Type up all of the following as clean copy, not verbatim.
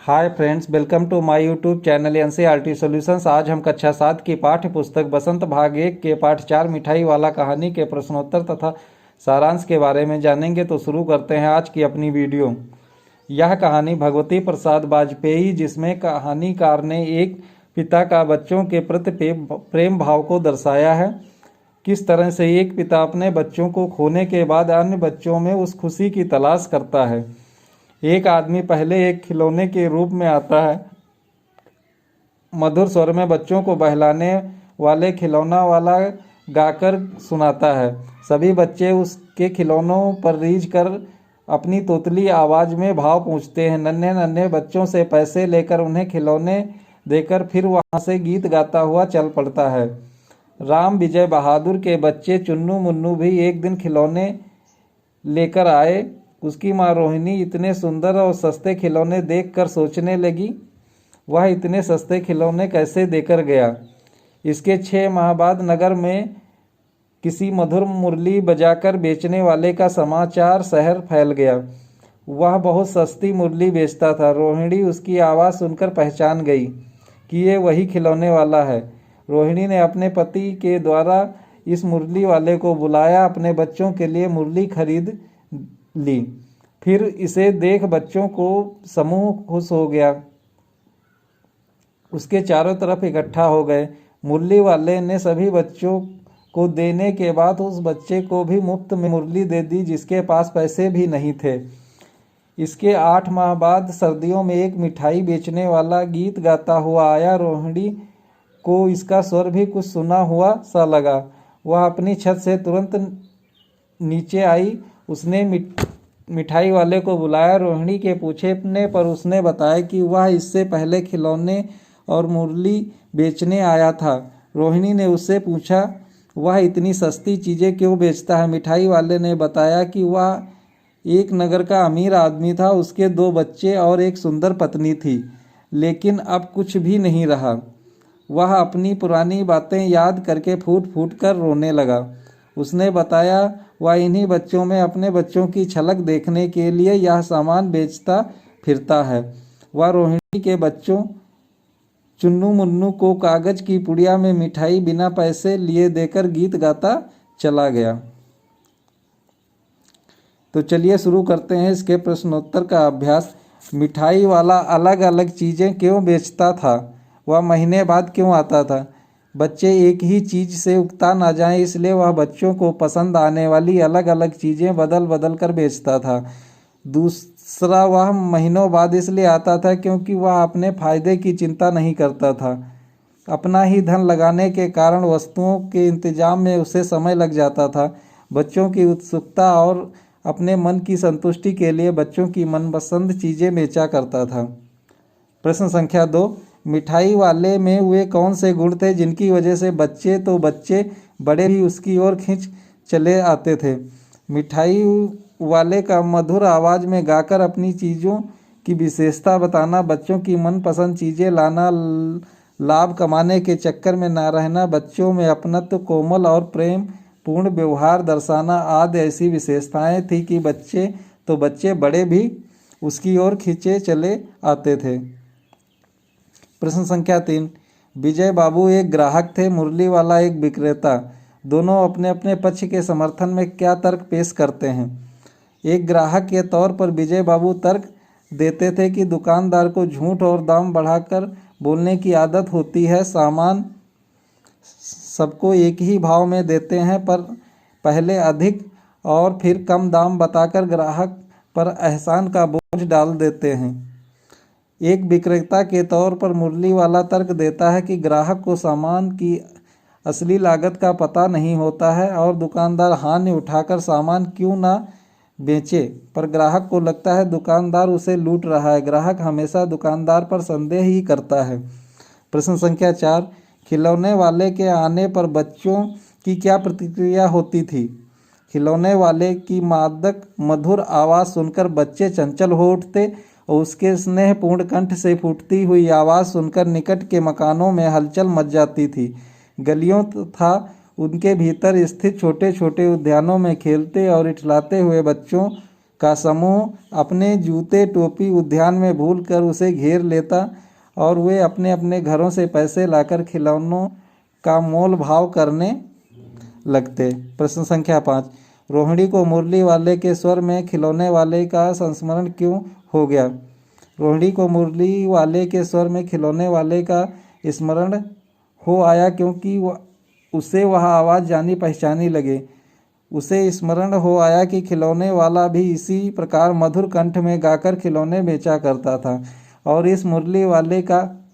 Hi friends, welcome to my YouTube channel NCERT solutions. आज हम कक्षा 7 की पाठ्य पुस्तक बसंत भाग 1 के पाठ 4 मिठाई वाला कहानी के प्रश्नोत्तर तथा सारांश के बारे में जानेंगे। तो शुरू करते हैं आज की अपनी वीडियो। यह कहानी भगवती प्रसाद वाजपेयी, जिसमें कहानीकार ने एक पिता का बच्चों के प्रति प्रेम भाव को दर्शाया है। किस तरह से एक पिता अपने बच्चों को खोने के बाद अन्य बच्चों में उस खुशी की तलाश करता है। एक आदमी पहले एक खिलौने के रूप में आता है, मधुर स्वर में बच्चों को बहलाने वाले खिलौना वाला गाकर सुनाता है। सभी बच्चे उसके खिलौनों पर रीझ कर अपनी तोतली आवाज में भाव पूछते हैं। नन्हे नन्हे बच्चों से पैसे लेकर उन्हें खिलौने देकर फिर वहां से गीत गाता हुआ चल पड़ता है। राम विजय बहादुर के बच्चे चुन्नू मुन्नू भी एक दिन खिलौने लेकर आए। उसकी माँ रोहिणी इतने सुंदर और सस्ते खिलौने देखकर सोचने लगी, वह इतने सस्ते खिलौने कैसे देकर गया। इसके 6 माह बाद नगर में किसी मधुर मुरली बजाकर बेचने वाले का समाचार शहर फैल गया। वह बहुत सस्ती मुरली बेचता था। रोहिणी उसकी आवाज़ सुनकर पहचान गई कि ये वही खिलौने वाला है। रोहिणी ने अपने पति के द्वारा इस मुरली वाले को बुलाया, अपने बच्चों के लिए मुरली खरीद ली। फिर इसे देख बच्चों को समूह खुश हो गया, उसके चारों तरफ इकट्ठा हो गए। मुरली वाले ने सभी बच्चों को देने के बाद उस बच्चे को भी मुफ्त में मुरली दे दी, जिसके पास पैसे भी नहीं थे। इसके 8 माह बाद सर्दियों में एक मिठाई बेचने वाला गीत गाता हुआ आया। रोहिणी को इसका स्वर भी कुछ सुना हुआ सा लगा। वह अपनी छत से तुरंत नीचे आई। उसने मिठाई वाले को बुलाया। रोहिणी के पूछने पर उसने बताया कि वह इससे पहले खिलौने और मुरली बेचने आया था। रोहिणी ने उससे पूछा, वह इतनी सस्ती चीज़ें क्यों बेचता है। मिठाई वाले ने बताया कि वह एक नगर का अमीर आदमी था, उसके 2 बच्चे और एक सुंदर पत्नी थी, लेकिन अब कुछ भी नहीं रहा। वह अपनी पुरानी बातें याद करके फूट फूट कर रोने लगा। उसने बताया वह इन्हीं बच्चों में अपने बच्चों की झलक देखने के लिए यह सामान बेचता फिरता है। वह रोहिणी के बच्चों चुन्नू मुन्नू को कागज की पुड़िया में मिठाई बिना पैसे लिए देकर गीत गाता चला गया। तो चलिए शुरू करते हैं इसके प्रश्नोत्तर का अभ्यास। मिठाई वाला अलग अलग चीज़ें क्यों बेचता था? वह महीने बाद क्यों आता था? बच्चे एक ही चीज़ से उकता ना जाएं, इसलिए वह बच्चों को पसंद आने वाली अलग अलग चीज़ें बदल बदल कर बेचता था। दूसरा, वह महीनों बाद इसलिए आता था क्योंकि वह अपने फायदे की चिंता नहीं करता था। अपना ही धन लगाने के कारण वस्तुओं के इंतजाम में उसे समय लग जाता था। बच्चों की उत्सुकता और अपने मन की संतुष्टि के लिए बच्चों की मनपसंद चीज़ें बेचा करता था। प्रश्न संख्या 2, मिठाई वाले में वे कौन से गुण थे जिनकी वजह से बच्चे बड़े भी उसकी ओर खींच चले आते थे। मिठाई वाले का मधुर आवाज़ में गाकर अपनी चीज़ों की विशेषता बताना, बच्चों की मनपसंद चीज़ें लाना, लाभ कमाने के चक्कर में ना रहना, बच्चों में अपनत्व, कोमल और प्रेम पूर्ण व्यवहार दर्शाना आदि ऐसी विशेषताएं थी कि बच्चे बड़े भी उसकी ओर खींचे चले आते थे। प्रश्न संख्या 3, विजय बाबू एक ग्राहक थे, मुरली वाला एक विक्रेता। दोनों अपने अपने पक्ष के समर्थन में क्या तर्क पेश करते हैं? एक ग्राहक के तौर पर विजय बाबू तर्क देते थे कि दुकानदार को झूठ और दाम बढ़ाकर बोलने की आदत होती है। सामान सबको एक ही भाव में देते हैं, पर पहले अधिक और फिर कम दाम बताकर ग्राहक पर एहसान का बोझ डाल देते हैं। एक विक्रेता के तौर पर मुरली वाला तर्क देता है कि ग्राहक को सामान की असली लागत का पता नहीं होता है और दुकानदार हानि उठाकर सामान क्यों ना बेचे, पर ग्राहक को लगता है दुकानदार उसे लूट रहा है। ग्राहक हमेशा दुकानदार पर संदेह ही करता है। प्रश्न संख्या 4, खिलौने वाले के आने पर बच्चों की क्या प्रतिक्रिया होती थी? खिलौने वाले की मादक मधुर आवाज़ सुनकर बच्चे चंचल हो उठते और उसके स्नेहपूर्ण कंठ से फूटती हुई आवाज़ सुनकर निकट के मकानों में हलचल मच जाती थी। गलियों तथा उनके भीतर स्थित छोटे छोटे उद्यानों में खेलते और इठलाते हुए बच्चों का समूह अपने जूते टोपी उद्यान में भूलकर उसे घेर लेता और वे अपने अपने घरों से पैसे लाकर खिलौनों का मोल भाव करने लगते। प्रश्न संख्या 5, रोहिणी को मुरली वाले के स्वर में खिलौने वाले का संस्मरण क्यों हो गया? रोहिणी को मुरली वाले के स्वर में खिलौने वाले का स्मरण हो आया क्योंकि उसे वह आवाज़ जानी पहचानी लगे। उसे स्मरण हो आया कि खिलौने वाला भी इसी प्रकार मधुर कंठ में गाकर खिलौने बेचा करता था और इस मुरली वाले का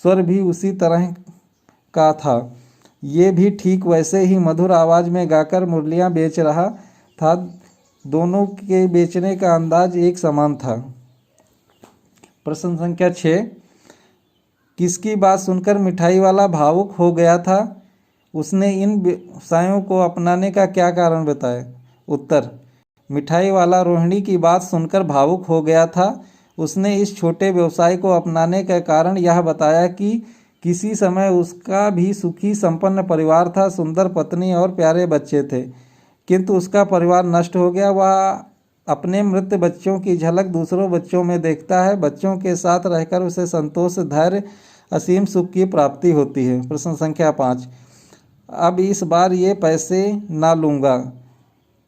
स्वर भी उसी तरह का था। ये भी ठीक वैसे ही मधुर आवाज़ में गाकर मुरलियाँ बेच रहा था। दोनों के बेचने का अंदाज एक समान था। प्रश्न संख्या 6, किसकी बात सुनकर मिठाई वाला भावुक हो गया था? उसने इन व्यवसायों को अपनाने का क्या कारण बताया? उत्तर, मिठाई वाला रोहिणी की बात सुनकर भावुक हो गया था। उसने इस छोटे व्यवसाय को अपनाने का कारण यह बताया कि किसी समय उसका भी सुखी संपन्न परिवार था, सुंदर पत्नी और प्यारे बच्चे थे, किंतु उसका परिवार नष्ट हो गया। वह अपने मृत बच्चों की झलक दूसरों बच्चों में देखता है। बच्चों के साथ रहकर उसे संतोष, धैर्य, असीम सुख की प्राप्ति होती है। प्रश्न संख्या 5, अब इस बार ये पैसे ना लूँगा।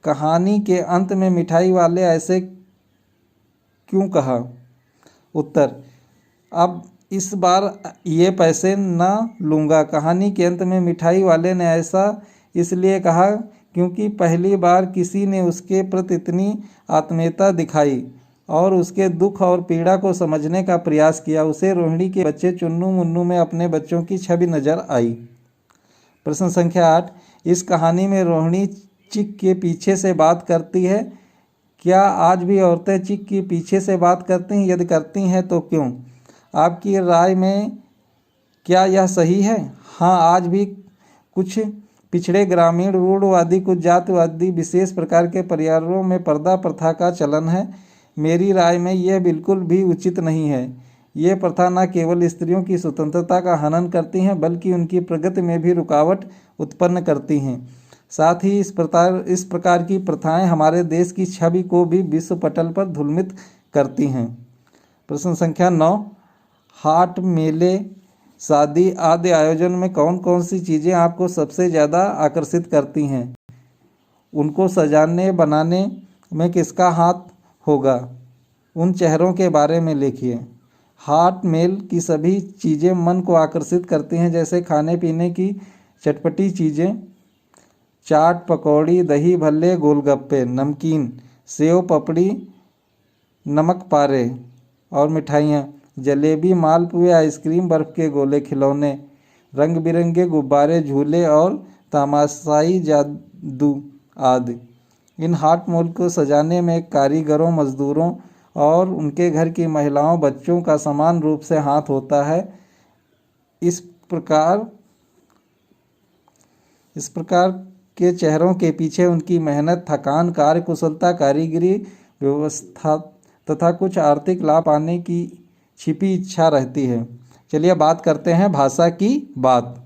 कहानी के अंत में मिठाई वाले ऐसे क्यों कहा? उत्तर, अब इस बार ये पैसे ना लूँगा। कहानी के अंत में मिठाई वाले ने ऐसा इसलिए कहा क्योंकि पहली बार किसी ने उसके प्रति इतनी आत्मीयता दिखाई और उसके दुख और पीड़ा को समझने का प्रयास किया। उसे रोहिणी के बच्चे चुन्नू मुन्नू में अपने बच्चों की छवि नजर आई। प्रश्न संख्या 8, इस कहानी में रोहिणी चिक के पीछे से बात करती है। क्या आज भी औरतें चिक के पीछे से बात करती हैं? यदि करती हैं तो क्यों? आपकी राय में क्या यह सही है? हाँ, आज भी कुछ पिछड़े ग्रामीण, रूढ़वादी, कुछ जातिवादी विशेष प्रकार के परिवारों में पर्दा प्रथा का चलन है। मेरी राय में यह बिल्कुल भी उचित नहीं है। ये प्रथा न केवल स्त्रियों की स्वतंत्रता का हनन करती हैं बल्कि उनकी प्रगति में भी रुकावट उत्पन्न करती हैं। साथ ही इस प्रकार की प्रथाएं हमारे देश की छवि को भी विश्व पटल पर धूमिल करती हैं। प्रश्न संख्या 9, हाट, मेले, शादी आदि आयोजन में कौन कौन सी चीज़ें आपको सबसे ज़्यादा आकर्षित करती हैं? उनको सजाने बनाने में किसका हाथ होगा? उन चेहरों के बारे में लिखिए। हाट मेल की सभी चीज़ें मन को आकर्षित करती हैं, जैसे खाने पीने की चटपटी चीज़ें, चाट, पकौड़ी, दही भल्ले, गोलगप्पे, नमकीन, सेव पपड़ी, नमक पारे और मिठाइयाँ, जलेबी, मालपुए, आइसक्रीम, बर्फ़ के गोले, खिलौने, रंग बिरंगे गुब्बारे, झूले और तमाशाई जादू आदि। इन हाट मॉल को सजाने में कारीगरों, मजदूरों और उनके घर की महिलाओं, बच्चों का समान रूप से हाथ होता है। इस प्रकार के चेहरों के पीछे उनकी मेहनत, थकान, कार्यकुशलता, कारीगरी, व्यवस्था तथा कुछ आर्थिक लाभ पाने की छिपी इच्छा रहती है। चलिए बात करते हैं भाषा की बात।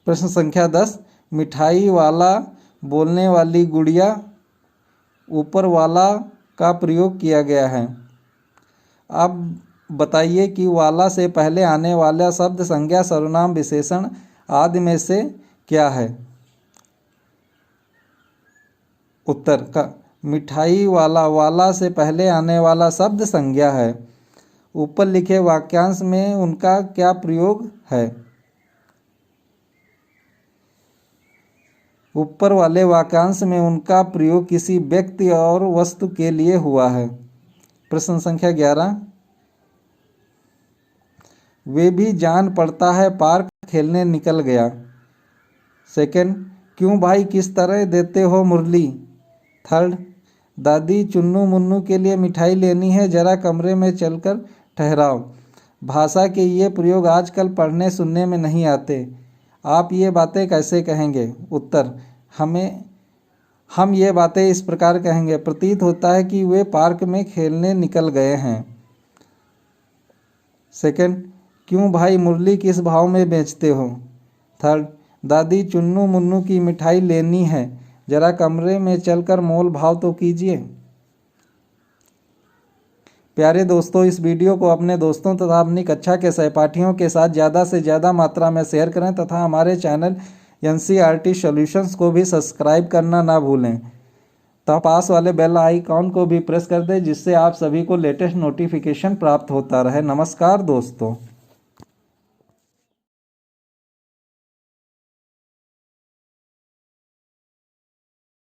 प्रश्न संख्या 10, मिठाई वाला, बोलने वाली गुड़िया, ऊपर वाला का प्रयोग किया गया है। अब बताइए कि वाला से पहले आने वाला शब्द, संज्ञा, सर्वनाम, विशेषण आदि में से क्या है? उत्तर का मिठाई वाला, वाला से पहले आने वाला शब्द संज्ञा है। ऊपर लिखे वाक्यांश में उनका क्या प्रयोग है? ऊपर वाले वाक्यांश में उनका प्रयोग किसी व्यक्ति और वस्तु के लिए हुआ है। प्रश्न संख्या 11, वे भी जान पड़ता है पार्क खेलने निकल गया। सेकंड, क्यों भाई किस तरह देते हो मुरली? थर्ड, दादी चुन्नू मुन्नू के लिए मिठाई लेनी है, जरा कमरे में चलकर ठहराओ। भाषा के ये प्रयोग आजकल पढ़ने सुनने में नहीं आते। आप ये बातें कैसे कहेंगे? उत्तर, हम ये बातें इस प्रकार कहेंगे, प्रतीत होता है कि वे पार्क में खेलने निकल गए हैं। सेकंड, क्यों भाई मुरली किस भाव में बेचते हो? थर्ड, दादी चुन्नू मुन्नू की मिठाई लेनी है, जरा कमरे में चलकर मोल भाव तो कीजिए। प्यारे दोस्तों, इस वीडियो को अपने दोस्तों तथा अपनी कक्षा के सहपाठियों के साथ ज़्यादा से ज़्यादा मात्रा में शेयर करें तथा हमारे चैनल NCERT सॉल्यूशंस को भी सब्सक्राइब करना ना भूलें। तो पास वाले बेल आइकॉन को भी प्रेस कर दें, जिससे आप सभी को लेटेस्ट नोटिफिकेशन प्राप्त होता रहे। नमस्कार दोस्तों।